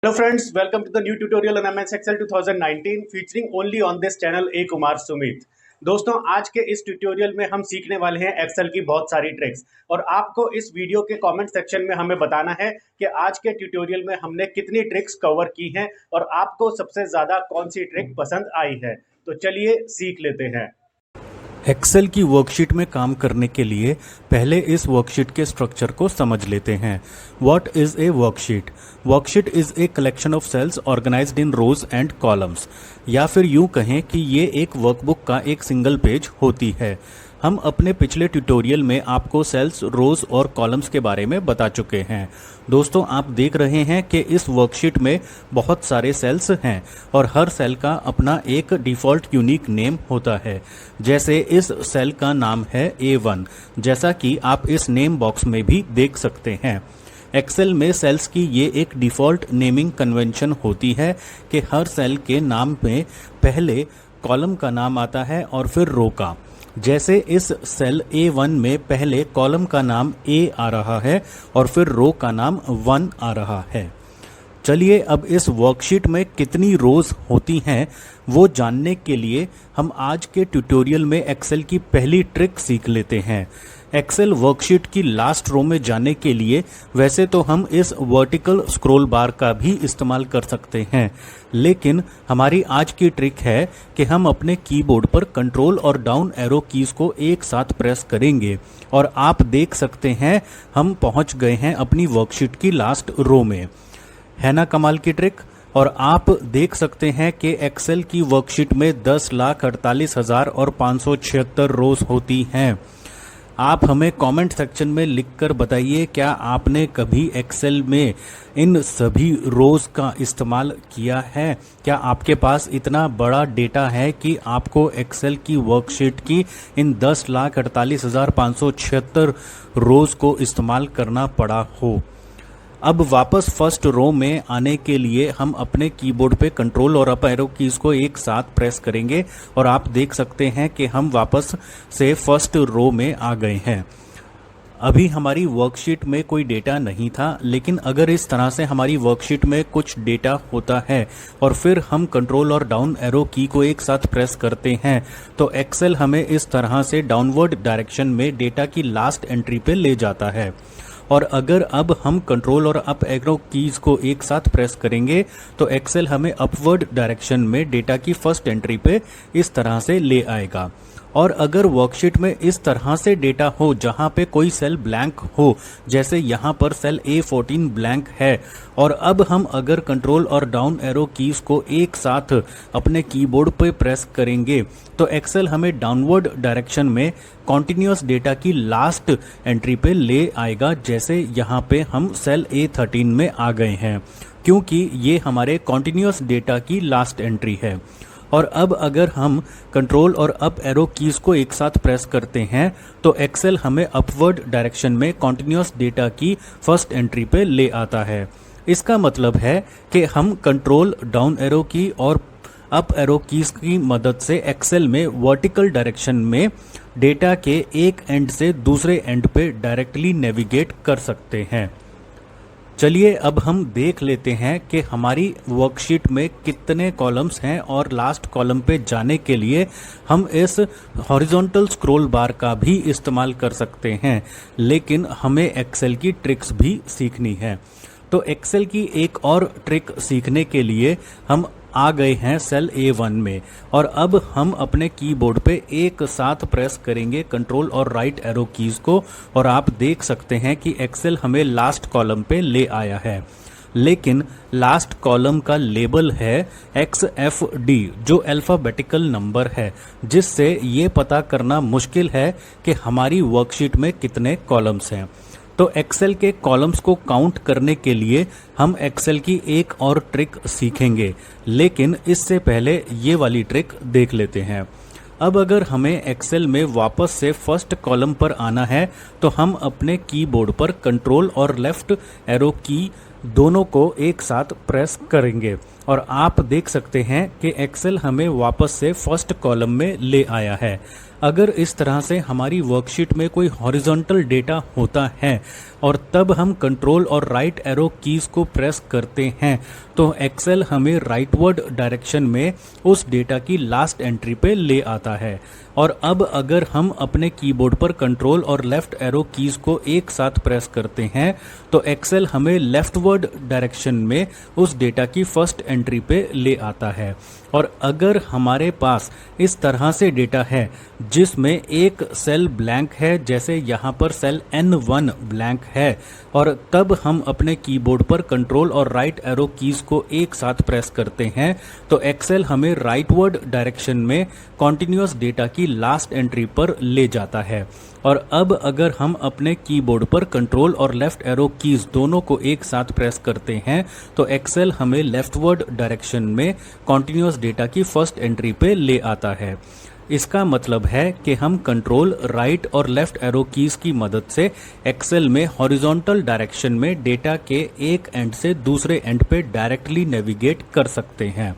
Hello friends, welcome to the new tutorial on MS Excel 2019 featuring only on this channel A Kumar Sumit. दोस्तों आज के इस tutorial में हम सीखने वाले हैं एक्सेल की बहुत सारी ट्रिक्स और आपको इस वीडियो के कमेंट सेक्शन में हमें बताना है कि आज के ट्यूटोरियल में हमने कितनी ट्रिक्स कवर की हैं और आपको सबसे ज़्यादा कौन सी ट्रिक पसंद आई है। तो चलिए सीख लेते हैं। एक्सेल की वर्कशीट में काम करने के लिए पहले इस वर्कशीट के स्ट्रक्चर को समझ लेते हैं। What is a worksheet? Worksheet is a collection of cells organised in rows and columns, या फिर यूं कहें कि ये एक वर्कबुक का एक सिंगल पेज होती है। हम अपने पिछले ट्यूटोरियल में आपको सेल्स, रोज और कॉलम्स के बारे में बता चुके हैं। दोस्तों आप देख रहे हैं कि इस वर्कशीट में बहुत सारे सेल्स हैं और हर सेल का अपना एक डिफ़ॉल्ट यूनिक नेम होता है। जैसे इस सेल का नाम है A1, जैसा कि आप इस नेम बॉक्स में भी देख सकते हैं। एक्सेल में सेल्स की ये एक डिफ़ॉल्ट नेमिंग कन्वेंशन होती है कि हर सेल के नाम में पहले कॉलम का नाम आता है और फिर रो का। जैसे इस सेल A1 में पहले कॉलम का नाम A आ रहा है और फिर रो का नाम 1 आ रहा है। चलिए अब इस वर्कशीट में कितनी रोज होती हैं वो जानने के लिए हम आज के ट्यूटोरियल में एक्सेल की पहली ट्रिक सीख लेते हैं। एक्सेल वर्कशीट की लास्ट रो में जाने के लिए वैसे तो हम इस वर्टिकल स्क्रॉल बार का भी इस्तेमाल कर सकते हैं, लेकिन हमारी आज की ट्रिक है कि हम अपने कीबोर्ड पर कंट्रोल और डाउन एरो कीज को एक साथ प्रेस करेंगे और आप देख सकते हैं हम पहुंच गए हैं अपनी वर्कशीट की लास्ट रो में। है ना कमाल की ट्रिक? और आप देख सकते हैं कि एक्सेल की वर्कशीट में 10,48,576 रोज होती हैं। आप हमें कमेंट सेक्शन में लिखकर बताइए, क्या आपने कभी एक्सेल में इन सभी रोज का इस्तेमाल किया है? क्या आपके पास इतना बड़ा डेटा है कि आपको एक्सेल की वर्कशीट की इन 10,48,576 रोज को इस्तेमाल करना पड़ा हो? अब वापस फर्स्ट रो में आने के लिए हम अपने कीबोर्ड पे कंट्रोल और अप एरो कीज को एक साथ प्रेस करेंगे और आप देख सकते हैं कि हम वापस से फर्स्ट रो में आ गए हैं। अभी हमारी वर्कशीट में कोई डेटा नहीं था, लेकिन अगर इस तरह से हमारी वर्कशीट में कुछ डेटा होता है और फिर हम कंट्रोल और डाउन एरो की को एक साथ प्रेस करते हैं तो एक्सेल हमें इस तरह से डाउनवर्ड डायरेक्शन में डेटा की लास्ट एंट्री पे ले जाता है। और अगर अब हम कंट्रोल और अप एरो कीज को एक साथ प्रेस करेंगे तो एक्सेल हमें अपवर्ड डायरेक्शन में डेटा की फर्स्ट एंट्री पे इस तरह से ले आएगा। और अगर वर्कशीट में इस तरह से डेटा हो जहां पे कोई सेल ब्लैंक हो, जैसे यहां पर सेल A14 ब्लैंक है, और अब हम अगर कंट्रोल और डाउन एरो कीज को एक साथ अपने कीबोर्ड पे प्रेस करेंगे तो एक्सेल हमें डाउनवर्ड डायरेक्शन में कॉन्टिन्यूअस डेटा की लास्ट एंट्री पे ले आएगा। जैसे यहाँ पे हम सेल A13 में आ गए हैं, क्योंकि ये हमारे कॉन्टिन्यूअस डेटा की लास्ट एंट्री है। और अब अगर हम कंट्रोल और अप एरो कीज को एक साथ प्रेस करते हैं तो एक्सेल हमें अपवर्ड डायरेक्शन में कॉन्टिन्यूअस डेटा की फर्स्ट एंट्री पे ले आता है। इसका मतलब है कि हम कंट्रोल, डाउन एरो की और अप एरो कीज की मदद से एक्सेल में वर्टिकल डायरेक्शन में डेटा के एक एंड से दूसरे एंड पे डायरेक्टली नेविगेट कर सकते हैं। चलिए अब हम देख लेते हैं कि हमारी वर्कशीट में कितने कॉलम्स हैं और लास्ट कॉलम पे जाने के लिए हम इस हॉरिजॉन्टल स्क्रॉल बार का भी इस्तेमाल कर सकते हैं, लेकिन हमें एक्सेल की ट्रिक्स भी सीखनी है। तो एक्सेल की एक और ट्रिक सीखने के लिए हम आ गए हैं सेल A1 में और अब हम अपने कीबोर्ड पे एक साथ प्रेस करेंगे कंट्रोल और राइट एरो कीज को और आप देख सकते हैं कि एक्सेल हमें लास्ट कॉलम पे ले आया है। लेकिन लास्ट कॉलम का लेबल है XFD, जो अल्फ़ाबेटिकल नंबर है, जिससे ये पता करना मुश्किल है कि हमारी वर्कशीट में कितने कॉलम्स हैं। तो एक्सेल के कॉलम्स को काउंट करने के लिए हम एक्सेल की एक और ट्रिक सीखेंगे, लेकिन इससे पहले ये वाली ट्रिक देख लेते हैं। अब अगर हमें एक्सेल में वापस से फर्स्ट कॉलम पर आना है तो हम अपने कीबोर्ड पर कंट्रोल और लेफ्ट एरो की दोनों को एक साथ प्रेस करेंगे और आप देख सकते हैं कि एक्सेल हमें वापस से फर्स्ट कॉलम में ले आया है। अगर इस तरह से हमारी वर्कशीट में कोई हॉरिजॉन्टल डेटा होता है और तब हम कंट्रोल और राइट एरो कीज़ को प्रेस करते हैं तो एक्सेल हमें राइटवर्ड डायरेक्शन में उस डेटा की लास्ट एंट्री पे ले आता है। और अब अगर हम अपने कीबोर्ड पर कंट्रोल और लेफ्ट एरो कीज़ को एक साथ प्रेस करते हैं तो एक्सेल हमें लेफ्टवर्ड डायरेक्शन में उस डेटा की फर्स्ट एंट्री पे ले आता है। और अगर हमारे पास इस तरह से डेटा है जिसमें एक सेल ब्लैंक है, जैसे यहाँ पर सेल N1 ब्लैंक है, और तब हम अपने कीबोर्ड पर कंट्रोल और राइट एरो कीज़ को एक साथ प्रेस करते हैं तो एक्सेल हमें राइटवर्ड डायरेक्शन में कॉन्टिन्यूअस डेटा की लास्ट एंट्री पर ले जाता है। और अब अगर हम अपने कीबोर्ड पर कंट्रोल और लेफ्ट एरो कीज़ दोनों को एक साथ प्रेस करते हैं तो एक्सेल हमें लेफ्टवर्ड डायरेक्शन में कॉन्टिन्यूअस डेटा की फर्स्ट एंट्री पे ले आता है। इसका मतलब है कि हम कंट्रोल, राइट और लेफ्ट एरो कीज़ की मदद से एक्सेल में हॉरिजॉन्टल डायरेक्शन में डेटा के एक एंड से दूसरे एंड पे डायरेक्टली नेविगेट कर सकते हैं।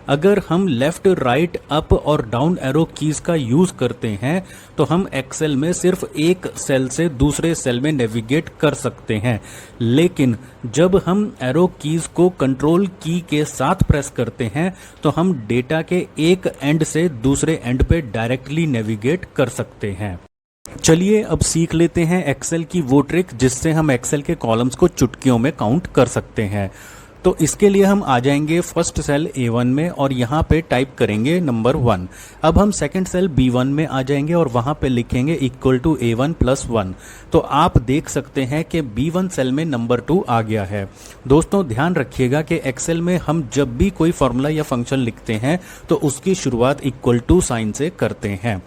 अगर हम लेफ्ट, राइट, अप और डाउन एरो कीज़ का यूज़ करते हैं तो हम एक्सेल में सिर्फ एक सेल से दूसरे सेल में नेविगेट कर सकते हैं, लेकिन जब हम एरो कीज़ को कंट्रोल की के साथ प्रेस करते हैं तो हम डेटा के एक एंड से दूसरे एंड पे डायरेक्टली नेविगेट कर सकते हैं। चलिए अब सीख लेते हैं एक्सेल की वो ट्रिक जिससे हम एक्सेल के कॉलम्स को चुटकियों में काउंट कर सकते हैं। तो इसके लिए हम आ जाएंगे फर्स्ट सेल A1 में और यहाँ पे टाइप करेंगे नंबर 1। अब हम सेकंड सेल B1 में आ जाएंगे और वहाँ पे लिखेंगे इक्वल टू A1 प्लस 1। तो आप देख सकते हैं कि B1 सेल में नंबर 2 आ गया है। दोस्तों ध्यान रखिएगा कि एक्सेल में हम जब भी कोई फॉर्मूला या फंक्शन लिखते हैं तो उसकी शुरुआत इक्वल टू साइन से करते हैं।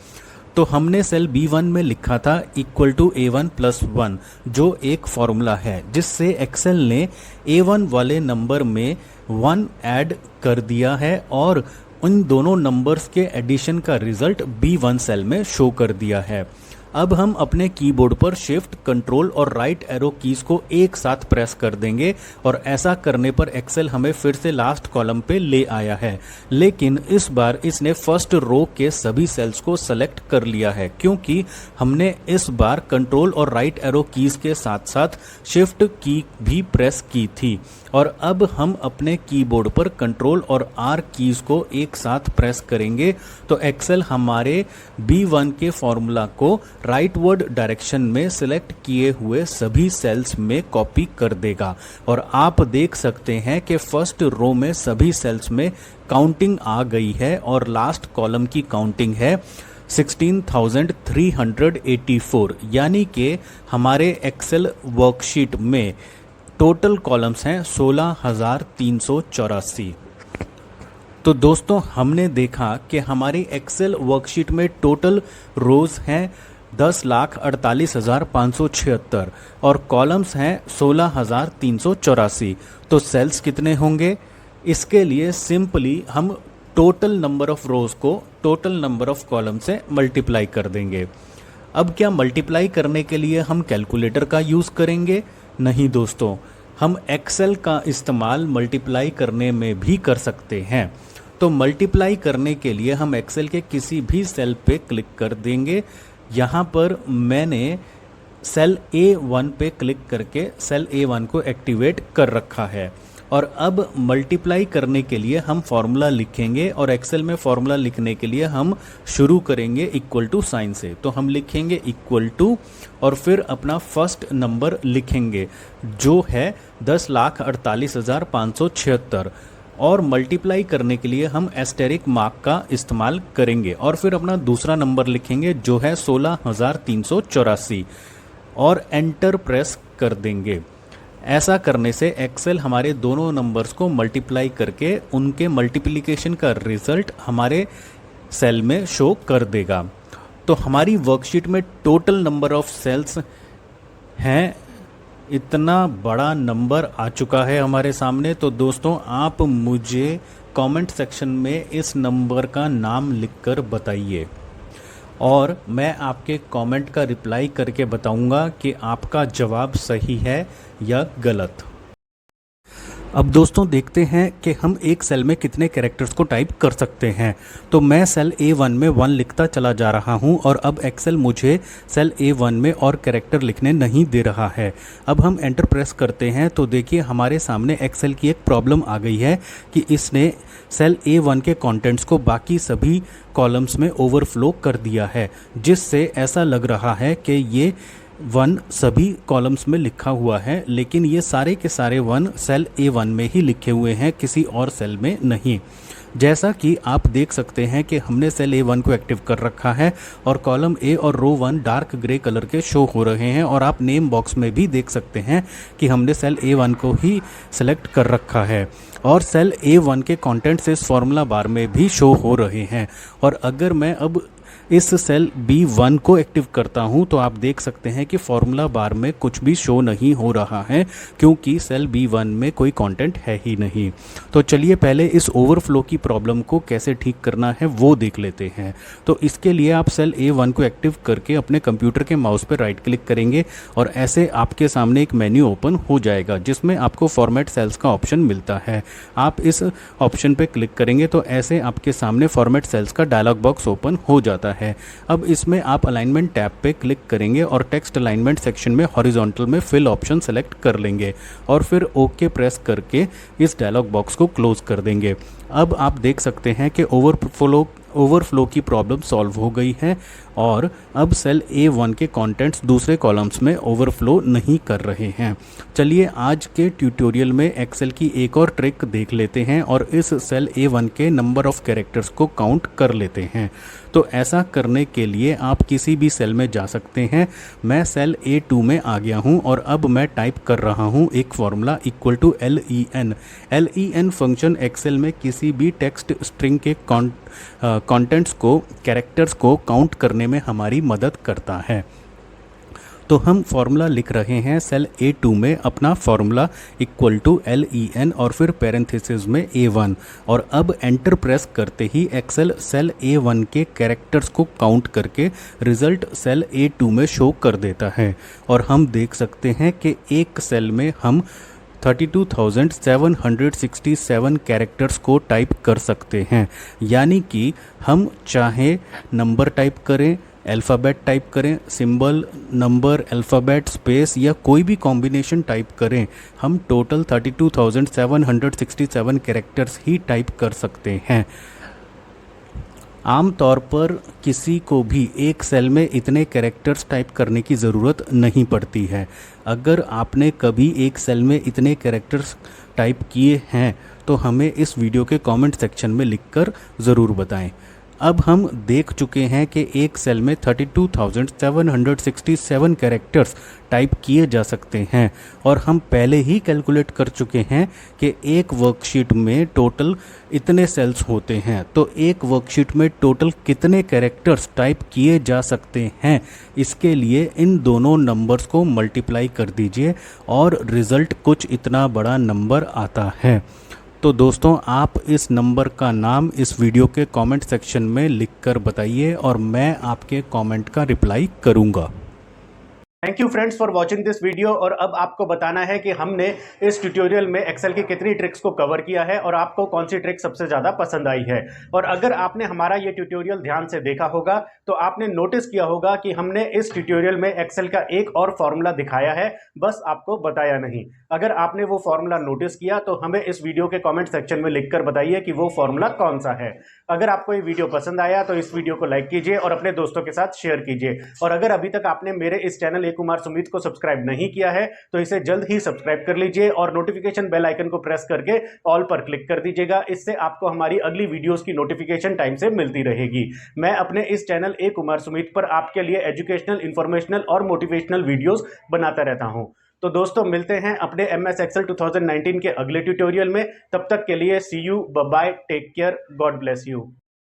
तो हमने सेल B1 में लिखा था इक्वल टू A1 प्लस 1, जो एक फॉर्मूला है जिससे एक्सेल ने A1 वाले नंबर में 1 ऐड कर दिया है और उन दोनों नंबर्स के एडिशन का रिजल्ट B1 सेल में शो कर दिया है। अब हम अपने कीबोर्ड पर शिफ्ट, कंट्रोल और राइट एरो कीज़ को एक साथ प्रेस कर देंगे और ऐसा करने पर एक्सेल हमें फिर से लास्ट कॉलम पे ले आया है, लेकिन इस बार इसने फर्स्ट रो के सभी सेल्स को सेलेक्ट कर लिया है क्योंकि हमने इस बार कंट्रोल और राइट एरो कीज़ के साथ साथ शिफ्ट की भी प्रेस की थी। और अब हम अपने कीबोर्ड पर कंट्रोल और R कीज़ को एक साथ प्रेस करेंगे तो एक्सेल हमारे B1 के फॉर्मूला को राइटवर्ड डायरेक्शन में सिलेक्ट किए हुए सभी सेल्स में कॉपी कर देगा। और आप देख सकते हैं कि फर्स्ट रो में सभी सेल्स में काउंटिंग आ गई है और लास्ट कॉलम की काउंटिंग है 16,384, यानी कि हमारे एक्सेल वर्कशीट में टोटल कॉलम्स हैं 16,384। तो दोस्तों हमने देखा कि हमारी एक्सेल वर्कशीट में टोटल रोज हैं 10,48,576 और कॉलम्स हैं 16,384। तो सेल्स कितने होंगे? इसके लिए सिंपली हम टोटल नंबर ऑफ रोज को टोटल नंबर ऑफ कॉलम से मल्टीप्लाई कर देंगे। अब क्या मल्टीप्लाई करने के लिए हम कैलकुलेटर का यूज़ करेंगे? नहीं दोस्तों, हम एक्सेल का इस्तेमाल मल्टीप्लाई करने में भी कर सकते हैं। तो मल्टीप्लाई करने के लिए हम एक्सेल के किसी भी सेल पे क्लिक कर देंगे। यहाँ पर मैंने सेल A1 पे क्लिक करके सेल A1 को एक्टिवेट कर रखा है। और अब मल्टीप्लाई करने के लिए हम फॉर्मूला लिखेंगे और एक्सेल में फॉर्मूला लिखने के लिए हम शुरू करेंगे इक्वल टू साइन से। तो हम लिखेंगे इक्वल टू और फिर अपना फर्स्ट नंबर लिखेंगे जो है 10,48,576 और मल्टीप्लाई करने के लिए हम एस्टेरिक मार्क का इस्तेमाल करेंगे और फिर अपना दूसरा नंबर लिखेंगे जो है 16,384 और एंटर प्रेस कर देंगे। ऐसा करने से एक्सेल हमारे दोनों नंबर्स को मल्टीप्लाई करके उनके मल्टीप्लिकेशन का रिजल्ट हमारे सेल में शो कर देगा। तो हमारी वर्कशीट में टोटल नंबर ऑफ सेल्स हैं, इतना बड़ा नंबर आ चुका है हमारे सामने। तो दोस्तों आप मुझे कमेंट सेक्शन में इस नंबर का नाम लिखकर बताइए और मैं आपके कमेंट का रिप्लाई करके बताऊंगा कि आपका जवाब सही है या गलत। अब दोस्तों देखते हैं कि हम एक सेल में कितने कैरेक्टर्स को टाइप कर सकते हैं। तो मैं सेल A1 में 1 लिखता चला जा रहा हूं और अब एक्सेल मुझे सेल A1 में और कैरेक्टर लिखने नहीं दे रहा है। अब हम एंटर प्रेस करते हैं तो देखिए हमारे सामने एक्सेल की एक प्रॉब्लम आ गई है कि इसने सेल A1 के कंटेंट्स को बाकी सभी कॉलम्स में ओवरफ्लो कर दिया है, जिससे ऐसा लग रहा है कि ये 1 सभी कॉलम्स में लिखा हुआ है, लेकिन ये सारे के सारे 1 सेल A1 में ही लिखे हुए हैं, किसी और सेल में नहीं। जैसा कि आप देख सकते हैं कि हमने सेल A1 को एक्टिव कर रखा है और कॉलम A और रो 1 डार्क ग्रे कलर के शो हो रहे हैं, और आप नेम बॉक्स में भी देख सकते हैं कि हमने सेल A1 को ही सिलेक्ट कर रखा है और सेल A1 के कंटेंट्स इस फॉर्मूला बार में भी शो हो रहे हैं। और अगर मैं अब इस सेल B1 को एक्टिव करता हूं तो आप देख सकते हैं कि फॉर्मूला बार में कुछ भी शो नहीं हो रहा है, क्योंकि सेल B1 में कोई कंटेंट है ही नहीं। तो चलिए पहले इस ओवरफ्लो की प्रॉब्लम को कैसे ठीक करना है वो देख लेते हैं। तो इसके लिए आप सेल A1 को एक्टिव करके अपने कंप्यूटर के माउस पर राइट क्लिक करेंगे और ऐसे आपके सामने एक मेन्यू ओपन हो जाएगा जिसमें आपको फॉर्मेट सेल्स का ऑप्शन मिलता है। आप इस ऑप्शन पर क्लिक करेंगे तो ऐसे आपके सामने फॉर्मेट सेल्स का डायलॉग बॉक्स ओपन हो जाता है। अब इसमें आप अलाइनमेंट टैब पे क्लिक करेंगे और टेक्स्ट अलाइनमेंट सेक्शन में हॉरिजॉन्टल में फिल ऑप्शन सेलेक्ट कर लेंगे और फिर ओके प्रेस करके इस डायलॉग बॉक्स को क्लोज कर देंगे। अब आप देख सकते हैं कि ओवरफ्लो की प्रॉब्लम सॉल्व हो गई है और अब सेल A1 के कंटेंट्स दूसरे कॉलम्स में ओवरफ्लो नहीं कर रहे हैं। चलिए आज के ट्यूटोरियल में एक्सेल की एक और ट्रिक देख लेते हैं और इस सेल A1 के नंबर ऑफ कैरेक्टर्स को काउंट कर लेते हैं। तो ऐसा करने के लिए आप किसी भी सेल में जा सकते हैं। मैं सेल A2 में आ गया हूं और अब मैं टाइप कर रहा हूं एक formula equal to LEN। LEN function Excel में किसी भी टेक्स्ट स्ट्रिंग के कंटेंट्स को, कैरेक्टर्स को काउंट करने में हमारी मदद करता है। तो हम फॉर्मूला लिख रहे हैं सेल A2 में अपना फॉर्मूला इक्वल टू LEN और फिर पैरेंथेसिस में A1, और अब एंटर प्रेस करते ही एक्सेल सेल A1 के कैरेक्टर्स को काउंट करके रिजल्ट सेल A2 में शो कर देता है। और हम देख सकते हैं कि एक सेल में हम 32,767 कैरेक्टर्स को टाइप कर सकते हैं, यानी कि हम चाहे नंबर टाइप करें, अल्फ़ाबेट टाइप करें, सिंबल, नंबर, अल्फ़ाबेट, स्पेस या कोई भी कॉम्बिनेशन टाइप करें, हम टोटल 32,767 कैरेक्टर्स ही टाइप कर सकते हैं। आमतौर पर किसी को भी एक सेल में इतने कैरेक्टर्स टाइप करने की ज़रूरत नहीं पड़ती है। अगर आपने कभी एक सेल में इतने कैरेक्टर्स टाइप किए हैं तो हमें इस वीडियो के कमेंट सेक्शन में लिखकर ज़रूर बताएं। अब हम देख चुके हैं कि एक सेल में 32,767 कैरेक्टर्स टाइप किए जा सकते हैं और हम पहले ही कैलकुलेट कर चुके हैं कि एक वर्कशीट में टोटल इतने सेल्स होते हैं। तो एक वर्कशीट में टोटल कितने कैरेक्टर्स टाइप किए जा सकते हैं, इसके लिए इन दोनों नंबर्स को मल्टीप्लाई कर दीजिए और रिज़ल्ट कुछ इतना बड़ा नंबर आता है। तो दोस्तों आप इस नंबर का नाम इस वीडियो के कमेंट सेक्शन में लिखकर बताइए और मैं आपके कमेंट का रिप्लाई करूंगा। Thank you friends for watching this video. और अब आपको बताना है कि हमने इस ट्यूटोरियल में एक्सेल की कितनी ट्रिक्स को कवर किया है और आपको कौन सी ट्रिक सबसे ज़्यादा पसंद आई है। और अगर आपने हमारा ये ट्यूटोरियल ध्यान से देखा होगा तो आपने नोटिस किया होगा कि हमने इस ट्यूटोरियल में एक्सेल का एक और फॉर्मूला दिखाया है, बस आपको बताया नहीं। अगर आपने वो फॉर्मूला नोटिस किया तो हमें इस वीडियो के कॉमेंट सेक्शन में लिखकर बताइए कि वो फॉर्मूला कौन सा है। अगर आपको ये वीडियो पसंद आया तो इस वीडियो को लाइक कीजिए और अपने दोस्तों के साथ शेयर कीजिए। और अगर अभी तक आपने मेरे इस चैनल ए कुमार सुमित को सब्सक्राइब नहीं किया है तो इसे जल्द ही सब्सक्राइब कर लीजिए और नोटिफिकेशन बेल आइकन को प्रेस करके ऑल पर क्लिक कर दीजिएगा। इससे आपको हमारी अगली वीडियोस की नोटिफिकेशन टाइम से मिलती रहेगी। मैं अपने इस चैनल ए कुमार सुमित पर आपके लिए एजुकेशनल, इंफॉर्मेशनल और मोटिवेशनल वीडियोस बनाता रहता हूं। तो दोस्तों मिलते हैं अपने MS Excel 2019 के अगले ट्यूटोरियल में। तब तक के लिए see you, bye bye, take care, God bless you.